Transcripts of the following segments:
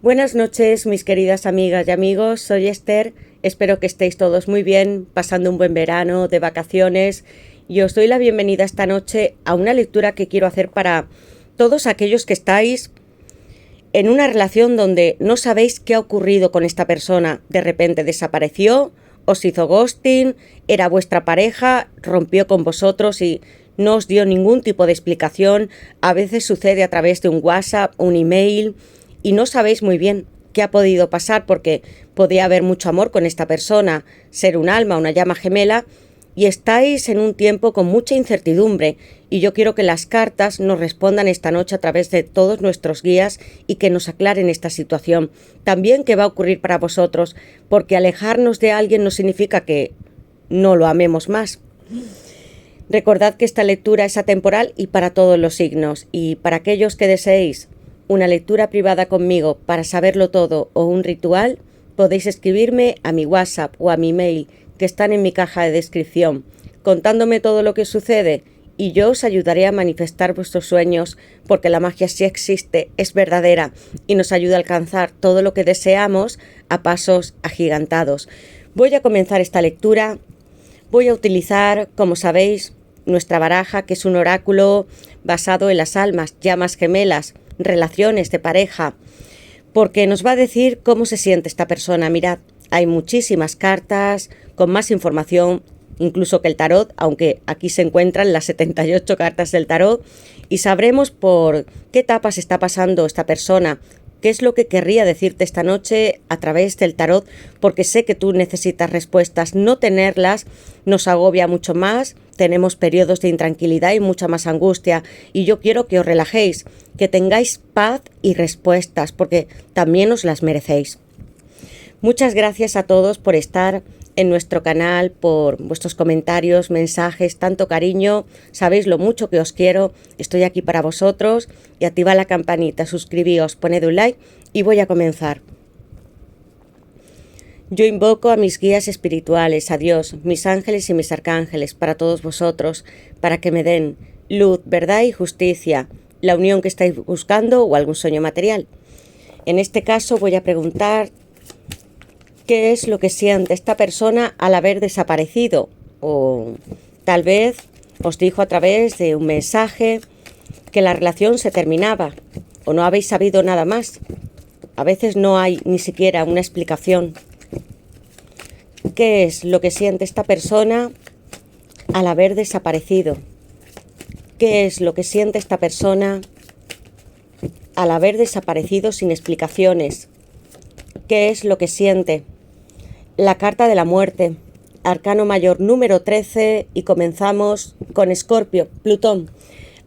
Buenas noches, mis queridas amigas y amigos. Soy Esther. Espero que estéis todos muy bien, pasando un buen verano, de vacaciones. Y os doy la bienvenida esta noche a una lectura que quiero hacer para todos aquellos que estáis en una relación donde no sabéis qué ha ocurrido con esta persona. De repente desapareció, os hizo ghosting, era vuestra pareja, rompió con vosotros y no os dio ningún tipo de explicación. A veces sucede a través de un WhatsApp, un email, y no sabéis muy bien qué ha podido pasar porque podía haber mucho amor con esta persona, ser un alma, una llama gemela, y estáis en un tiempo con mucha incertidumbre. Y yo quiero que las cartas nos respondan esta noche a través de todos nuestros guías y que nos aclaren esta situación. También qué va a ocurrir para vosotros, porque alejarnos de alguien no significa que no lo amemos más. Recordad que esta lectura es atemporal y para todos los signos. Y para aquellos que deseéis una lectura privada conmigo para saberlo todo o un ritual, podéis escribirme a mi WhatsApp o a mi mail que están en mi caja de descripción, contándome todo lo que sucede, y yo os ayudaré a manifestar vuestros sueños, porque la magia sí existe, es verdadera y nos ayuda a alcanzar todo lo que deseamos a pasos agigantados. Voy a comenzar esta lectura. Voy a utilizar, como sabéis, nuestra baraja, que es un oráculo basado en las almas, llamas gemelas, relaciones de pareja, porque nos va a decir cómo se siente esta persona. Mirad, hay muchísimas cartas con más información incluso que el tarot, aunque aquí se encuentran las 78 cartas del tarot, y sabremos por qué etapas está pasando esta persona, qué es lo que querría decirte esta noche a través del tarot, porque sé que tú necesitas respuestas. No tenerlas nos agobia mucho más, tenemos periodos de intranquilidad y mucha más angustia, y yo quiero que os relajéis, que tengáis paz y respuestas, porque también os las merecéis. Muchas gracias a todos por estar en nuestro canal, por vuestros comentarios, mensajes, tanto cariño. Sabéis lo mucho que os quiero. Estoy aquí para vosotros. Y activa la campanita, suscribíos, poned un like y voy a comenzar. Yo invoco a mis guías espirituales, a Dios, mis ángeles y mis arcángeles, para todos vosotros, para que me den luz, verdad y justicia, la unión que estáis buscando o algún sueño material. En este caso voy a preguntar qué es lo que siente esta persona al haber desaparecido, o tal vez os dijo a través de un mensaje que la relación se terminaba, o no habéis sabido nada más. A veces no hay ni siquiera una explicación. ¿Qué es lo que siente esta persona al haber desaparecido? ¿Qué es lo que siente esta persona al haber desaparecido sin explicaciones? ¿Qué es lo que siente? La carta de la muerte, arcano mayor número 13, y comenzamos con Escorpio, Plutón.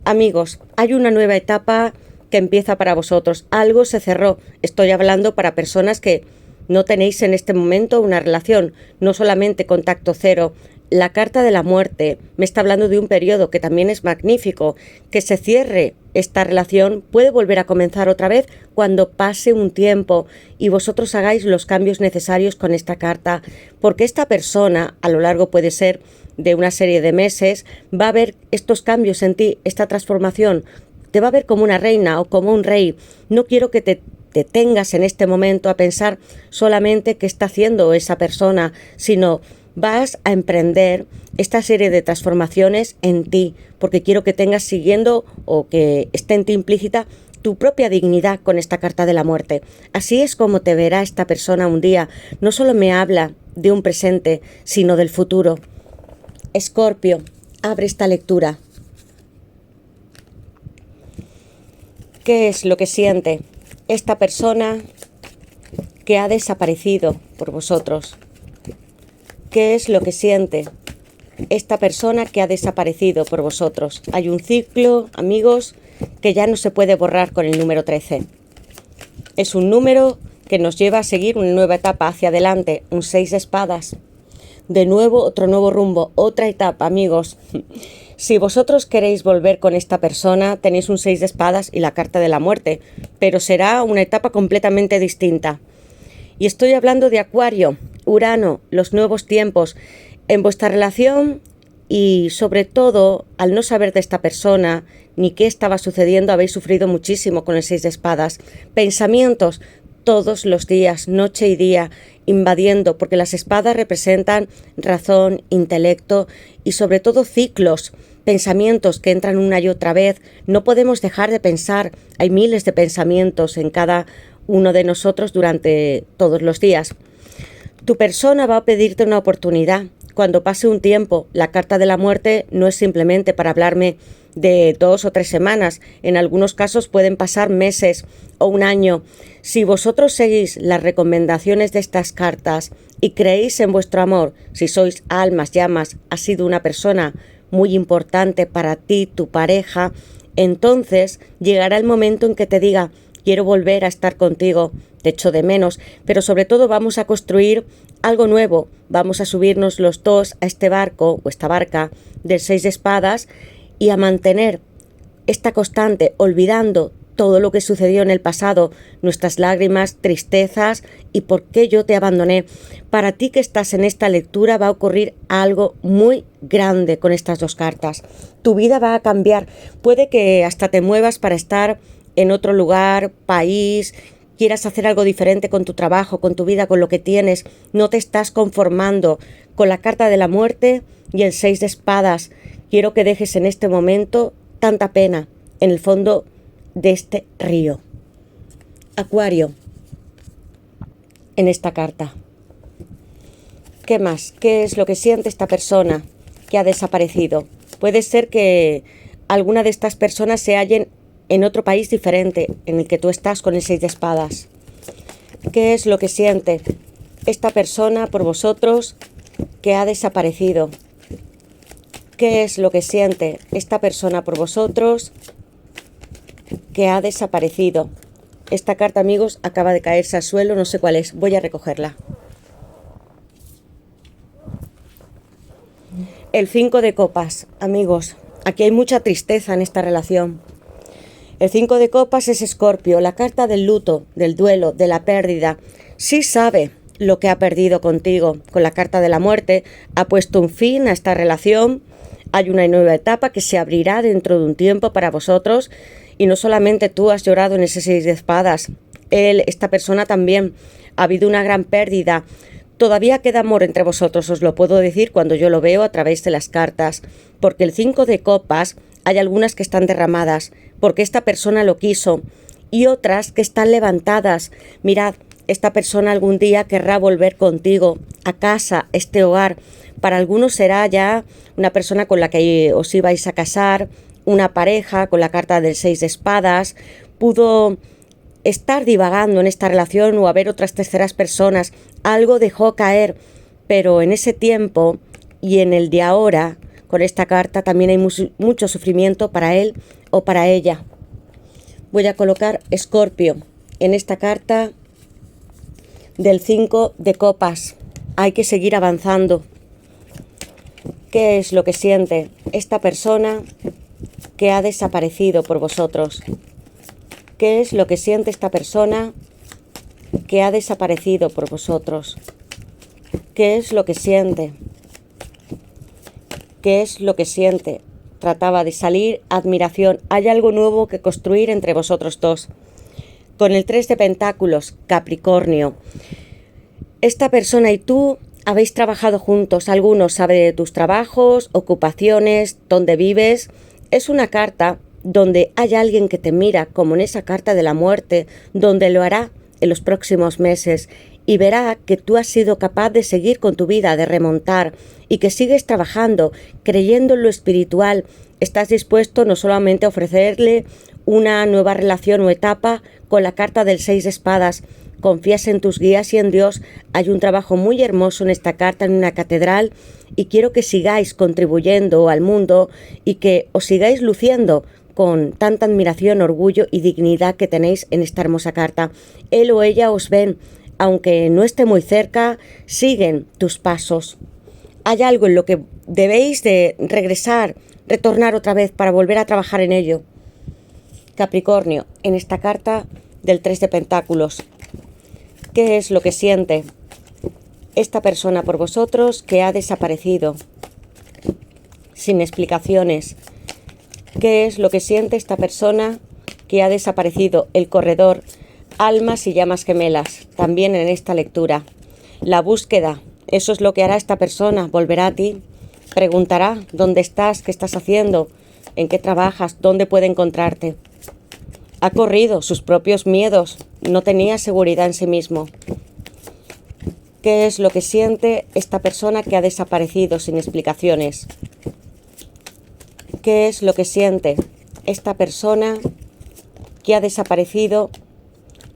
Amigos, hay una nueva etapa que empieza para vosotros. Algo se cerró. Estoy hablando para personas que no tenéis en este momento una relación, no solamente contacto cero. La carta de la muerte me está hablando de un periodo que también es magnífico. Que se cierre esta relación, puede volver a comenzar otra vez cuando pase un tiempo y vosotros hagáis los cambios necesarios con esta carta, porque esta persona, a lo largo puede ser de una serie de meses, va a ver estos cambios en ti, esta transformación. Te va a ver como una reina o como un rey. No quiero que te detengas en este momento a pensar solamente qué está haciendo esa persona, sino vas a emprender esta serie de transformaciones en ti, porque quiero que tengas siguiendo o que esté en ti implícita tu propia dignidad con esta carta de la muerte. Así es como te verá esta persona un día. No solo me habla de un presente, sino del futuro. Escorpio, abre esta lectura. ¿Qué es lo que siente esta persona que ha desaparecido por vosotros? ¿Qué es lo que siente esta persona que ha desaparecido por vosotros? Hay un ciclo, amigos, que ya no se puede borrar con el número 13. Es un número que nos lleva a seguir una nueva etapa hacia adelante, un 6 de espadas. De nuevo, otro nuevo rumbo, otra etapa, amigos. Si vosotros queréis volver con esta persona, tenéis un 6 de espadas y la carta de la muerte, pero será una etapa completamente distinta. Y estoy hablando de Acuario, Urano, los nuevos tiempos en vuestra relación, y sobre todo, al no saber de esta persona ni qué estaba sucediendo, habéis sufrido muchísimo con el 6 de espadas. Pensamientos, todos los días, noche y día, invadiendo, porque las espadas representan razón, intelecto y sobre todo ciclos, pensamientos que entran una y otra vez. No podemos dejar de pensar, hay miles de pensamientos en cada uno de nosotros durante todos los días. Tu persona va a pedirte una oportunidad. Cuando pase un tiempo, la carta de la muerte no es simplemente para hablarme de 2 o 3 semanas. En algunos casos pueden pasar meses o un año. Si vosotros seguís las recomendaciones de estas cartas y creéis en vuestro amor, si sois almas, llamas, ha sido una persona muy importante para ti, tu pareja, entonces llegará el momento en que te diga: quiero volver a estar contigo, te echo de menos, pero sobre todo vamos a construir algo nuevo, vamos a subirnos los dos a este barco o esta barca del 6 de espadas y a mantener esta constante, olvidando todo lo que sucedió en el pasado, nuestras lágrimas, tristezas y por qué yo te abandoné. Para ti que estás en esta lectura va a ocurrir algo muy grande con estas 2 cartas. Tu vida va a cambiar, puede que hasta te muevas para estar en otro lugar, país, quieras hacer algo diferente con tu trabajo, con tu vida, con lo que tienes, no te estás conformando con la carta de la muerte y el 6 de espadas. Quiero que dejes en este momento tanta pena en el fondo de este río. Acuario, en esta carta. ¿Qué más? ¿Qué es lo que siente esta persona que ha desaparecido? Puede ser que alguna de estas personas se hallen en otro país diferente en el que tú estás con el 6 de espadas. ¿Qué es lo que siente esta persona por vosotros que ha desaparecido? ¿Qué es lo que siente esta persona por vosotros que ha desaparecido? Esta carta, amigos, acaba de caerse al suelo, no sé cuál es, voy a recogerla. El 5 de copas, amigos, aquí hay mucha tristeza en esta relación. El 5 de copas es Escorpio, la carta del luto, del duelo, de la pérdida. Sí sabe lo que ha perdido contigo. Con la carta de la muerte ha puesto un fin a esta relación. Hay una nueva etapa que se abrirá dentro de un tiempo para vosotros. Y no solamente tú has llorado en ese 6 de espadas. Esta persona también. Ha habido una gran pérdida. Todavía queda amor entre vosotros, os lo puedo decir cuando yo lo veo a través de las cartas. Porque el 5 de copas hay algunas que están derramadas, porque esta persona lo quiso, y otras que están levantadas. Mirad, esta persona algún día querrá volver contigo a casa, este hogar. Para algunos será ya una persona con la que os ibais a casar, una pareja con la carta del 6 de espadas. Pudo estar divagando en esta relación o haber otras terceras personas. Algo dejó caer, pero en ese tiempo y en el de ahora, con esta carta también hay mucho sufrimiento para él o para ella. Voy a colocar Escorpio en esta carta del 5 de copas. Hay que seguir avanzando. ¿Qué es lo que siente esta persona que ha desaparecido por vosotros? ¿Qué es lo que siente esta persona que ha desaparecido por vosotros? ¿Qué es lo que siente? ¿Qué es lo que siente? Trataba de salir admiración. Hay algo nuevo que construir entre vosotros dos. Con el 3 de pentáculos, Capricornio. Esta persona y tú habéis trabajado juntos. Algunos saben de tus trabajos, ocupaciones, dónde vives. Es una carta donde hay alguien que te mira, como en esa carta de la muerte, donde lo hará en los próximos meses y verá que tú has sido capaz de seguir con tu vida, de remontar y que sigues trabajando, creyendo en lo espiritual. Estás dispuesto no solamente a ofrecerle una nueva relación o etapa con la carta del 6 de espadas. Confías en tus guías y en Dios. Hay un trabajo muy hermoso en esta carta, en una catedral, y quiero que sigáis contribuyendo al mundo y que os sigáis luciendo con tanta admiración, orgullo y dignidad que tenéis en esta hermosa carta. Él o ella os ven, aunque no esté muy cerca, siguen tus pasos. Hay algo en lo que debéis de regresar, retornar otra vez para volver a trabajar en ello. Capricornio, en esta carta del 3 de pentáculos, ¿qué es lo que siente esta persona por vosotros que ha desaparecido? Sin explicaciones. ¿Qué es lo que siente esta persona que ha desaparecido? El corredor. Almas y llamas gemelas, también en esta lectura. La búsqueda, eso es lo que hará esta persona, volverá a ti, preguntará dónde estás, qué estás haciendo, en qué trabajas, dónde puede encontrarte. Ha corrido sus propios miedos, no tenía seguridad en sí mismo. ¿Qué es lo que siente esta persona que ha desaparecido sin explicaciones? ¿Qué es lo que siente esta persona que ha desaparecido?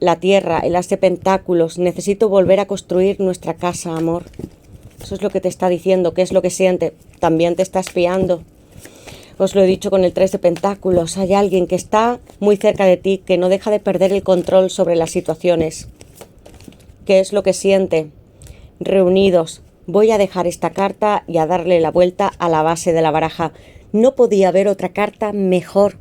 La tierra, el as de pentáculos, necesito volver a construir nuestra casa, amor. Eso es lo que te está diciendo. ¿Qué es lo que siente? También te está espiando. Os lo he dicho con el 3 de pentáculos. Hay alguien que está muy cerca de ti, que no deja de perder el control sobre las situaciones. ¿Qué es lo que siente? Reunidos. Voy a dejar esta carta y a darle la vuelta a la base de la baraja. No podía haber otra carta mejor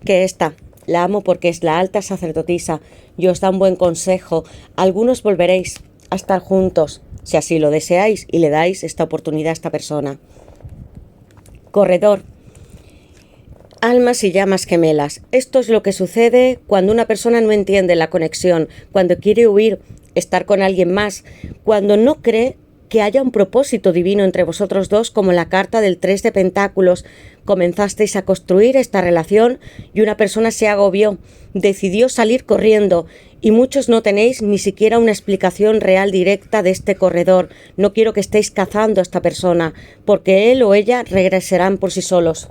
que esta. La amo porque es la alta sacerdotisa y os da un buen consejo. Algunos volveréis a estar juntos, si así lo deseáis y le dais esta oportunidad a esta persona. Corredor. Almas y llamas gemelas. Esto es lo que sucede cuando una persona no entiende la conexión, cuando quiere huir, estar con alguien más, cuando no cree que haya un propósito divino entre vosotros dos, como la carta del 3 de pentáculos. Comenzasteis a construir esta relación y una persona se agobió, decidió salir corriendo y muchos no tenéis ni siquiera una explicación real directa de este corredor. No quiero que estéis cazando a esta persona, porque él o ella regresarán por sí solos.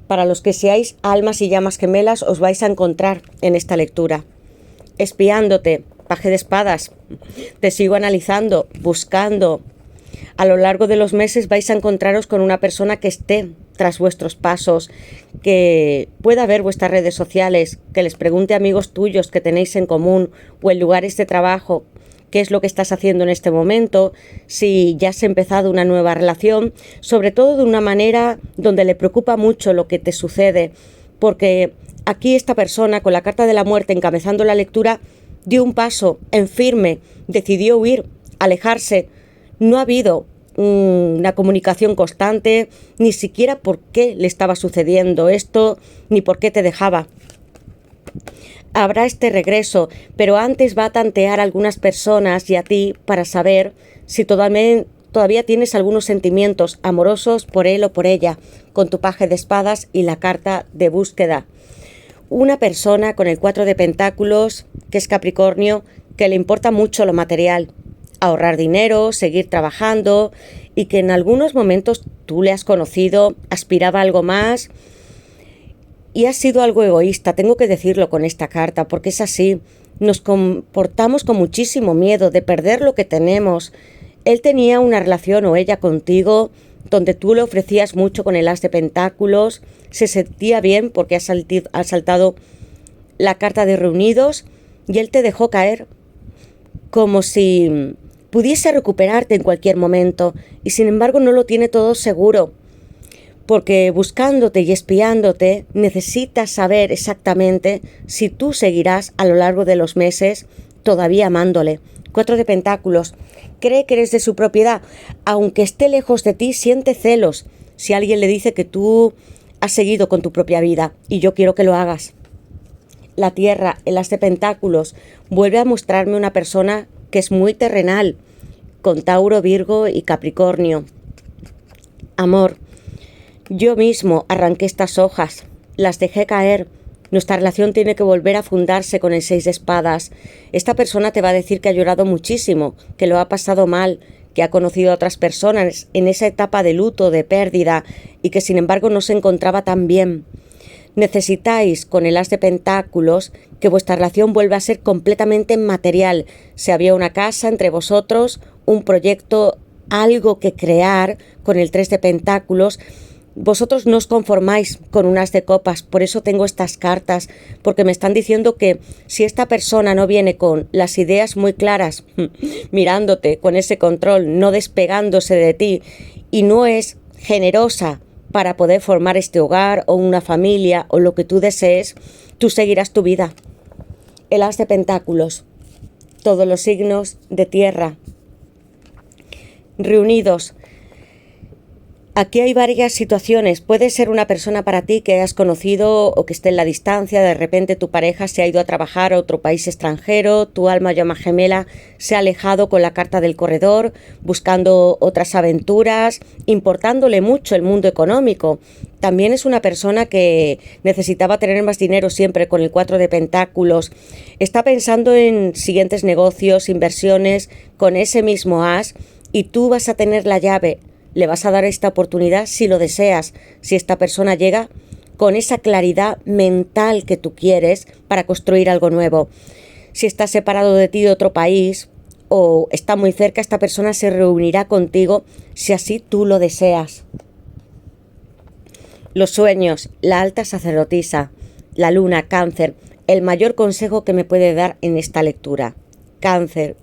Para los que seáis almas y llamas gemelas, os vais a encontrar en esta lectura. Espiándote, paje de espadas, te sigo analizando, buscando. A lo largo de los meses vais a encontraros con una persona que esté tras vuestros pasos, que pueda ver vuestras redes sociales, que les pregunte a amigos tuyos que tenéis en común o en lugares de trabajo qué es lo que estás haciendo en este momento, si ya has empezado una nueva relación, sobre todo de una manera donde le preocupa mucho lo que te sucede, porque aquí esta persona con la carta de la muerte encabezando la lectura dio un paso en firme, decidió huir, alejarse. No ha habido una comunicación constante, ni siquiera por qué le estaba sucediendo esto, ni por qué te dejaba. Habrá este regreso, pero antes va a tantear a algunas personas y a ti para saber si todavía tienes algunos sentimientos amorosos por él o por ella, con tu paje de espadas y la carta de búsqueda. Una persona con el 4 de pentáculos, que es Capricornio, que le importa mucho lo material, ahorrar dinero, seguir trabajando y que en algunos momentos tú le has conocido, aspiraba a algo más y has sido algo egoísta, tengo que decirlo con esta carta, porque es así, nos comportamos con muchísimo miedo de perder lo que tenemos. Él tenía una relación o ella contigo donde tú le ofrecías mucho con el as de pentáculos, se sentía bien porque ha saltado la carta de reunidos y él te dejó caer como si pudiese recuperarte en cualquier momento y sin embargo no lo tiene todo seguro, porque buscándote y espiándote necesitas saber exactamente si tú seguirás a lo largo de los meses todavía amándole. 4 de pentáculos. Cree que eres de su propiedad. Aunque esté lejos de ti, siente celos si alguien le dice que tú has seguido con tu propia vida y yo quiero que lo hagas. La tierra, el as de pentáculos, vuelve a mostrarme una persona que es muy terrenal, con Tauro, Virgo y Capricornio. Amor, yo mismo arranqué estas hojas, las dejé caer. Nuestra relación tiene que volver a fundarse con el 6 de espadas. Esta persona te va a decir que ha llorado muchísimo, que lo ha pasado mal, que ha conocido a otras personas en esa etapa de luto, de pérdida, y que sin embargo no se encontraba tan bien. Necesitáis, con el as de pentáculos, que vuestra relación vuelva a ser completamente material. Si había una casa entre vosotros, un proyecto, algo que crear, con el 3 de pentáculos, vosotros no os conformáis con un as de copas, por eso tengo estas cartas, porque me están diciendo que si esta persona no viene con las ideas muy claras, mirándote con ese control, no despegándose de ti, y no es generosa para poder formar este hogar o una familia o lo que tú desees, tú seguirás tu vida. El as de pentáculos, todos los signos de tierra, reunidos. Aquí hay varias situaciones. Puede ser una persona para ti que has conocido o que esté en la distancia. De repente tu pareja se ha ido a trabajar a otro país extranjero, tu alma llama gemela se ha alejado con la carta del corredor, buscando otras aventuras, importándole mucho el mundo económico. También es una persona que necesitaba tener más dinero siempre con el 4 de pentáculos. Está pensando en siguientes negocios, inversiones con ese mismo as, y tú vas a tener la llave. Le vas a dar esta oportunidad si lo deseas, si esta persona llega con esa claridad mental que tú quieres para construir algo nuevo. Si estás separado de ti de otro país o está muy cerca, esta persona se reunirá contigo si así tú lo deseas. Los sueños, la alta sacerdotisa, la luna, Cáncer, el mayor consejo que me puede dar en esta lectura. Cáncer,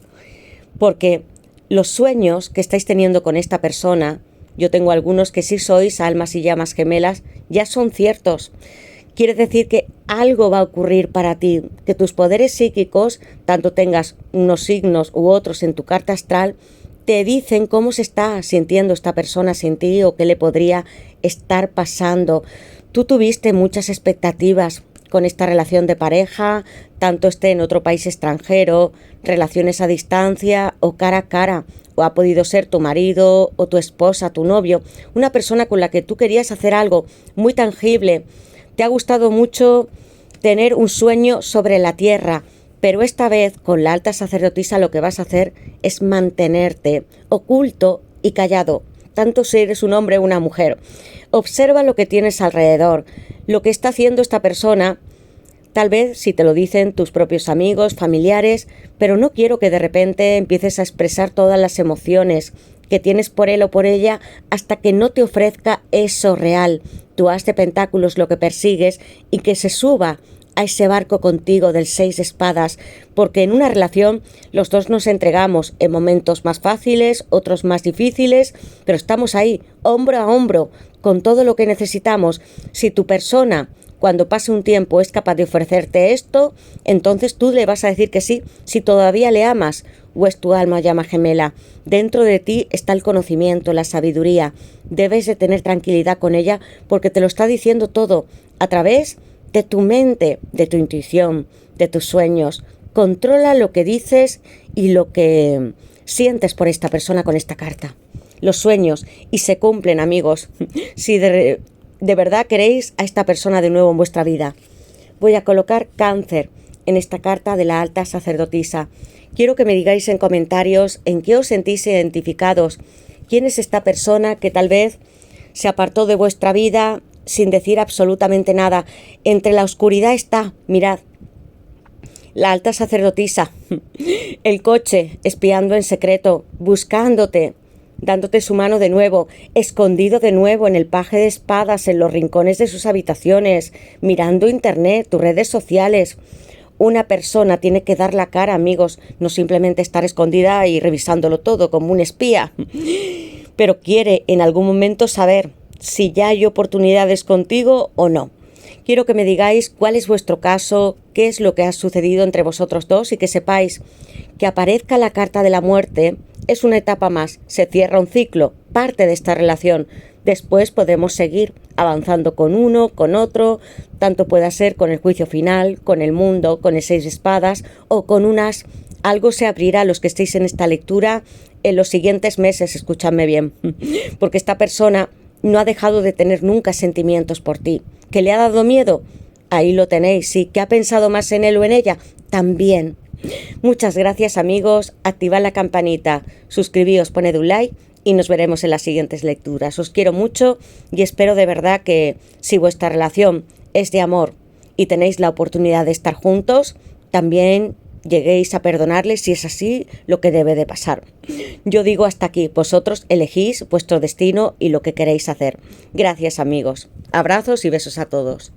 porque los sueños que estáis teniendo con esta persona, yo tengo algunos que sí sois almas y llamas gemelas, ya son ciertos. Quiere decir que algo va a ocurrir para ti, que tus poderes psíquicos, tanto tengas unos signos u otros en tu carta astral, te dicen cómo se está sintiendo esta persona sin ti o qué le podría estar pasando. Tú tuviste muchas expectativas con esta relación de pareja, tanto esté en otro país extranjero, relaciones a distancia o cara a cara, o ha podido ser tu marido o tu esposa, tu novio, una persona con la que tú querías hacer algo muy tangible. Te ha gustado mucho tener un sueño sobre la tierra, pero esta vez con la alta sacerdotisa lo que vas a hacer es mantenerte oculto y callado, tanto si eres un hombre o una mujer. Observa lo que tienes alrededor, lo que está haciendo esta persona, tal vez si te lo dicen tus propios amigos, familiares, pero no quiero que de repente empieces a expresar todas las emociones que tienes por él o por ella hasta que no te ofrezca eso real, tu as de pentáculos, lo que persigues, y que se suba a ese barco contigo del 6 de espadas, porque en una relación los dos nos entregamos en momentos más fáciles, otros más difíciles, pero estamos ahí, hombro a hombro, con todo lo que necesitamos. Si tu persona, cuando pase un tiempo, es capaz de ofrecerte esto, entonces tú le vas a decir que sí, si todavía le amas, o es tu alma llama gemela. Dentro de ti está el conocimiento, la sabiduría. Debes de tener tranquilidad con ella porque te lo está diciendo todo a través de tu mente, de tu intuición, de tus sueños. Controla lo que dices y lo que sientes por esta persona con esta carta. Los sueños, y se cumplen, amigos. Si de verdad queréis a esta persona de nuevo en vuestra vida. Voy a colocar Cáncer en esta carta de la alta sacerdotisa. Quiero que me digáis en comentarios en qué os sentís identificados. ¿Quién es esta persona que tal vez se apartó de vuestra vida sin decir absolutamente nada? Entre la oscuridad está, mirad, la alta sacerdotisa, el coche espiando en secreto, buscándote, dándote su mano de nuevo, escondido de nuevo en el paje de espadas, en los rincones de sus habitaciones, mirando internet, tus redes sociales. Una persona tiene que dar la cara, amigos, no simplemente estar escondida y revisándolo todo como un espía, pero quiere en algún momento saber si ya hay oportunidades contigo o no. Quiero que me digáis cuál es vuestro caso, qué es lo que ha sucedido entre vosotros dos, y que sepáis que aparezca la carta de la muerte es una etapa más, se cierra un ciclo, parte de esta relación. Después podemos seguir avanzando con uno, con otro, tanto pueda ser con el juicio final, con el mundo, con el 6 de espadas o con unas. Algo se abrirá a los que estéis en esta lectura en los siguientes meses, escúchame bien, porque esta persona no ha dejado de tener nunca sentimientos por ti. ¿Que le ha dado miedo? Ahí lo tenéis. Sí, ¿que ha pensado más en él o en ella? También. Muchas gracias, amigos. Activad la campanita, suscribíos, poned un like y nos veremos en las siguientes lecturas. Os quiero mucho y espero de verdad que si vuestra relación es de amor y tenéis la oportunidad de estar juntos, también lleguéis a perdonarles si es así lo que debe de pasar. Yo digo hasta aquí, vosotros elegís vuestro destino y lo que queréis hacer. Gracias, amigos. Abrazos y besos a todos.